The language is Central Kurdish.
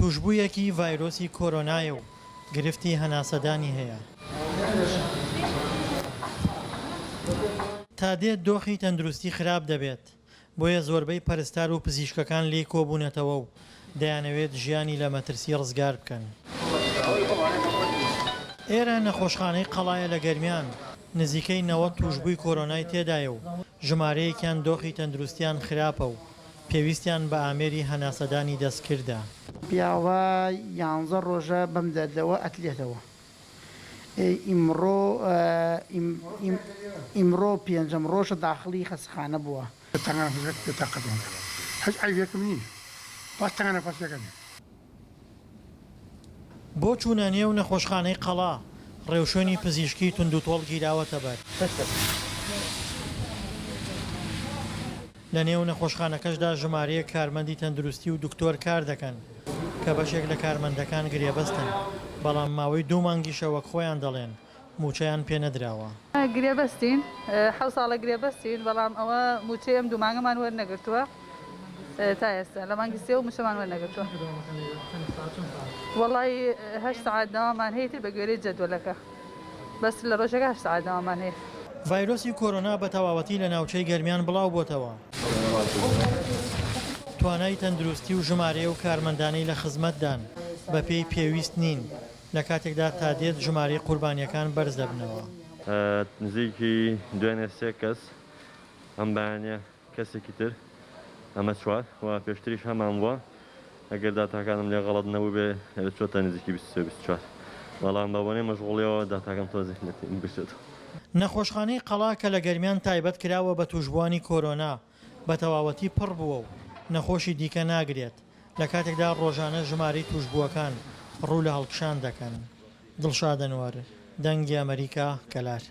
توشبوویەکی ڤایرۆسی کۆرۆنایە و گرفتی هەناسەدانی هەیە. تا دێت دۆخی تەندروستی خراپ دەبێت، بۆیە زۆربەی پەرستار و پزیشکەکان لێی کۆبوونەتەوە و دەیانەوێت ژیانی لە مەترسی ڕزگار بکەن. ئێرە نەخۆشخانەی قەڵایە لە گەرمیان نزیکەی 90 توشبووی کۆرۆنای تێدایە و ژمارەیەکیان دۆخی تەندروستیان خراپە و پێویستیان بە ئامێری هەناسەدانی دەستکردە. پیاوە 11 ڕۆژە بەم دەردەوە ئەتلێتەوە. ئیمڕۆ پێنجەم ڕۆژە داخلی خەستەخانە بووە. هیچ عیبێکم نییە، باس تەنگە نەفەسەکەم. بۆ چوونە نێو نەخۆشخانەی قەڵا ڕێوشێنی پزیشکی توندوتۆڵ گیراوەتە بەر. لە نێو نەخۆشخانەکەشدا ژمارەیە کارمەندی تەندروستی و دکتۆر کار دەکەن کە بەشێک لە کارمەندەکان گرێبەستن، بەڵام ماوەی 2 مانگیشەوە خۆیان دەڵێن موچەیان پێ نەدراوە. گرێبەستین 7 ساڵە گرێبەستین، بەڵام ئەوە موچەیەم 2 مانگەمان وەرنەگرتووە تا ئێستا لە مانگی 3 و موچەمان وەرنەگرتووە. وەڵی 8 ساعات داوامان هەیە بە گوێرەی جەدوەلەکە، بەس لە ڕۆژەکە 8 ساعات داوامان هەیە. ڤایرۆسی کۆرۆنا بە تەواوەتی لە ناوچەی گەرمیان بڵاو بۆتەوە. توانای تەندروستی و ژمارە و کارمەندانەی لە خزمەتدان بە پێی پێویست نین لە کاتێکدا تا دێت ژمارەی قوربانیەکان بەرز دەبنەوە. نزیکی دوێنێ 3 کەس ئەم بەیانە کەسێکی تر ئەمە 4 و پێشتریش هەمان بووە. ئەگەر داتاکانم لێ غەڵەت نەبوو بێ چۆتە نزیکی 23-24، بەڵام بەبوونەی مەشغوڵیەوە داتاکەم تۆزێک بچێتەوە. نەخۆشخانەی قەڵا کە لە گەرمیان تایبەت کراوە بە توشبوانی کۆرۆنا بە تەواوەتی پڕ بووە و نەخۆشی دیکە ناگرێت لە کاتێکدا ڕۆژانە ژمارەی توشبووەکان ڕوو لە هەڵکشان دەکەن. دڵشاد ئەنوار، دەنگی ئەمریکا، کەلار.